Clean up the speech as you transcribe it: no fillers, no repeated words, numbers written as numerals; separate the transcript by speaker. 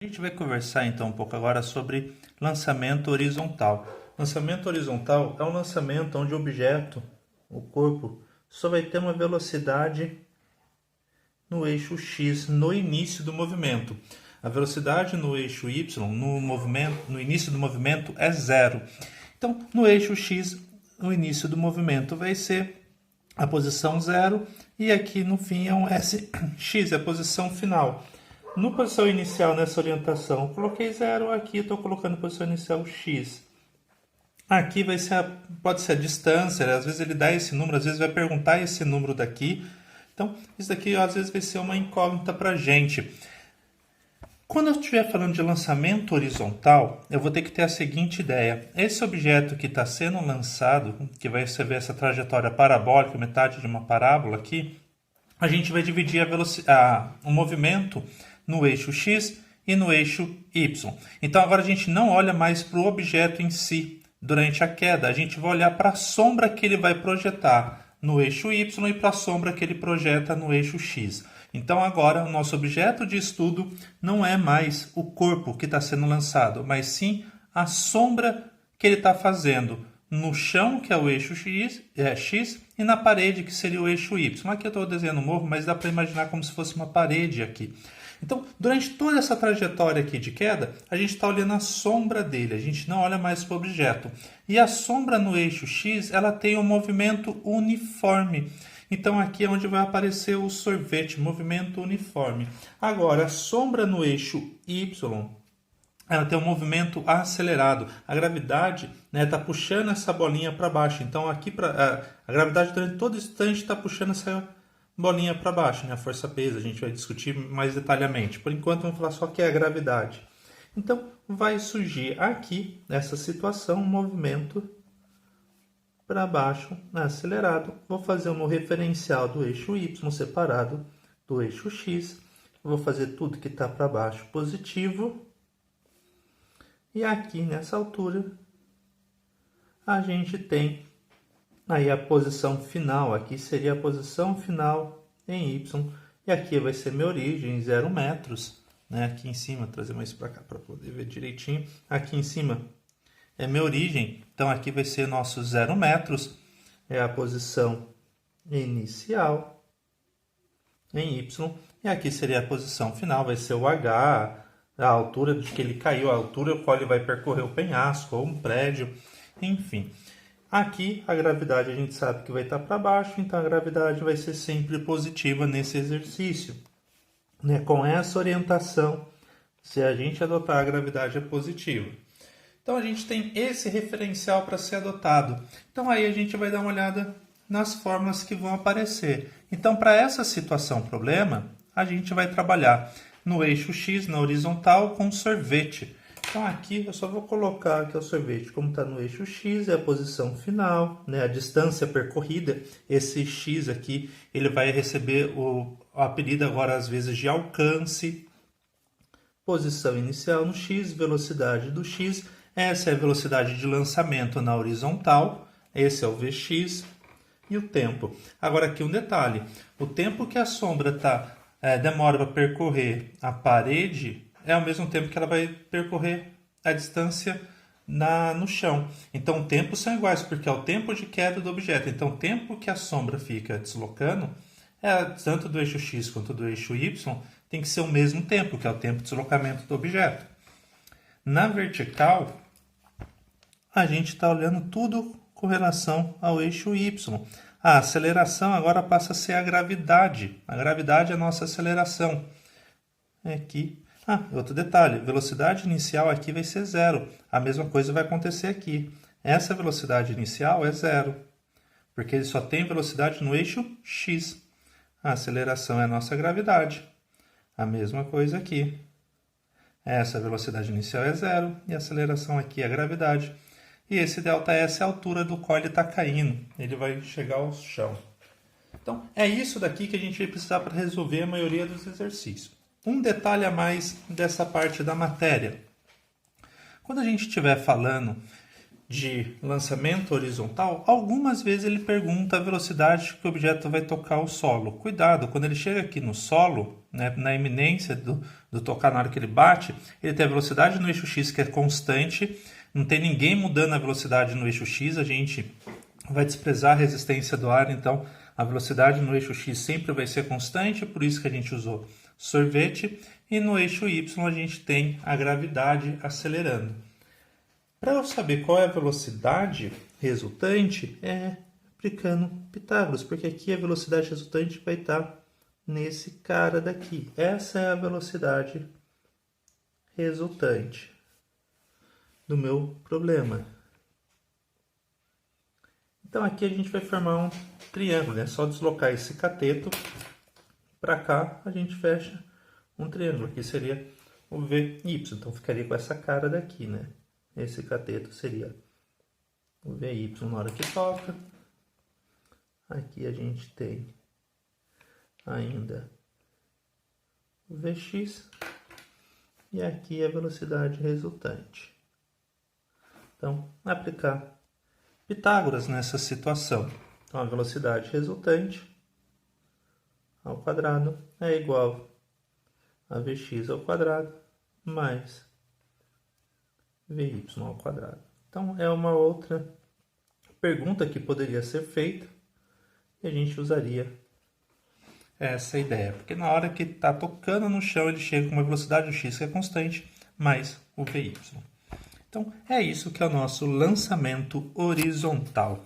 Speaker 1: A gente vai conversar então um pouco agora sobre lançamento horizontal. Lançamento horizontal é um lançamento onde o objeto, o corpo, só vai ter uma velocidade no eixo X no início do movimento. A velocidade no eixo Y no início do movimento é zero. Então, no eixo X, no início do movimento vai ser a posição zero e aqui no fim é um SX, é a posição final. No posição inicial, nessa orientação, eu coloquei 0, aqui estou colocando posição inicial X. Aqui vai ser pode ser a distância, às vezes ele dá esse número, às vezes vai perguntar esse número daqui. Então, isso daqui às vezes vai ser uma incógnita para a gente. Quando eu estiver falando de lançamento horizontal, eu vou ter que ter a seguinte ideia. Esse objeto que está sendo lançado, que vai receber essa trajetória parabólica, metade de uma parábola aqui, a gente vai dividir o movimento no eixo X e no eixo Y. Então agora a gente não olha mais para o objeto em si durante a queda, a gente vai olhar para a sombra que ele vai projetar no eixo Y e para a sombra que ele projeta no eixo X. Então agora o nosso objeto de estudo não é mais o corpo que está sendo lançado, mas sim a sombra que ele está fazendo no chão, que é o eixo X, e na parede, que seria o eixo Y. Aqui eu estou desenhando um morro, mas dá para imaginar como se fosse uma parede aqui. Então, durante toda essa trajetória aqui de queda, a gente está olhando a sombra dele, a gente não olha mais para o objeto. E a sombra no eixo X, ela tem um movimento uniforme. Então, aqui é onde vai aparecer o sorvete, movimento uniforme. Agora, a sombra no eixo Y, ela tem um movimento acelerado. A gravidade está puxando essa bolinha para baixo. Então, aqui a gravidade durante todo instante está puxando essa bolinha para baixo. A força peso, a gente vai discutir mais detalhadamente. Por enquanto, vamos falar só que é a gravidade. Então, vai surgir aqui, nessa situação, um movimento para baixo acelerado. Vou fazer um referencial do eixo Y separado do eixo X. Vou fazer tudo que está para baixo positivo. E aqui nessa altura a gente tem aí a posição final. Aqui seria a posição final em Y. E aqui vai ser minha origem, 0 metros. Aqui em cima, trazer mais para cá para poder ver direitinho. Aqui em cima é minha origem. Então aqui vai ser nosso 0 metros. É a posição inicial em Y. E aqui seria a posição final, vai ser o H, a altura de que ele caiu, a altura qual ele vai percorrer o penhasco ou um prédio, enfim. Aqui a gravidade a gente sabe que vai estar para baixo, então a gravidade vai ser sempre positiva nesse exercício. Com essa orientação, se a gente adotar a gravidade é positiva. Então a gente tem esse referencial para ser adotado. Então aí a gente vai dar uma olhada nas fórmulas que vão aparecer. Então para essa situação problema, a gente vai trabalhar no eixo X, na horizontal, com sorvete. Então aqui eu só vou colocar aqui o sorvete, como está no eixo X, é a posição final, a distância percorrida. Esse X aqui, ele vai receber o apelido agora às vezes de alcance. Posição inicial no X, velocidade do X. Essa é a velocidade de lançamento na horizontal, esse é o Vx e o tempo. Agora aqui um detalhe, o tempo que a sombra demora para percorrer a parede é ao mesmo tempo que ela vai percorrer a distância no chão. Então, tempos são iguais, porque é o tempo de queda do objeto. Então, o tempo que a sombra fica deslocando, tanto do eixo X quanto do eixo Y, tem que ser o mesmo tempo, que é o tempo de deslocamento do objeto. Na vertical, a gente está olhando tudo com relação ao eixo Y. A aceleração agora passa a ser a gravidade. A gravidade é a nossa aceleração. Aqui. Outro detalhe, velocidade inicial aqui vai ser zero. A mesma coisa vai acontecer aqui. Essa velocidade inicial é zero, porque ele só tem velocidade no eixo X. A aceleração é a nossa gravidade. A mesma coisa aqui. Essa velocidade inicial é zero e a aceleração aqui é a gravidade. E esse ΔS é a altura do qual ele está caindo. Ele vai chegar ao chão. Então, é isso daqui que a gente vai precisar para resolver a maioria dos exercícios. Um detalhe a mais dessa parte da matéria. Quando a gente estiver falando de lançamento horizontal, algumas vezes ele pergunta a velocidade que o objeto vai tocar o solo. Cuidado, quando ele chega aqui no solo, na iminência do tocar na hora que ele bate, ele tem a velocidade no eixo X que é constante, não tem ninguém mudando a velocidade no eixo X, a gente vai desprezar a resistência do ar, então a velocidade no eixo X sempre vai ser constante, por isso que a gente usou sorvete, e no eixo Y a gente tem a gravidade acelerando. Para eu saber qual é a velocidade resultante, é aplicando Pitágoras, porque aqui a velocidade resultante vai estar nesse cara daqui. Essa é a velocidade resultante do meu problema. Então aqui a gente vai formar um triângulo, né? Só deslocar esse cateto para cá, a gente fecha um triângulo. Aqui seria o VY, então ficaria com essa cara daqui, né? Esse cateto seria o VY na hora que toca. Aqui a gente tem ainda o Vx e aqui a velocidade resultante. Então, aplicar Pitágoras nessa situação. Então, a velocidade resultante ao quadrado é igual a Vx ao quadrado mais Vy ao quadrado. Então, é uma outra pergunta que poderia ser feita e a gente usaria essa ideia. Porque na hora que está tocando no chão, ele chega com uma velocidade x que é constante, mais o Vy. Então, é isso que é o nosso lançamento horizontal.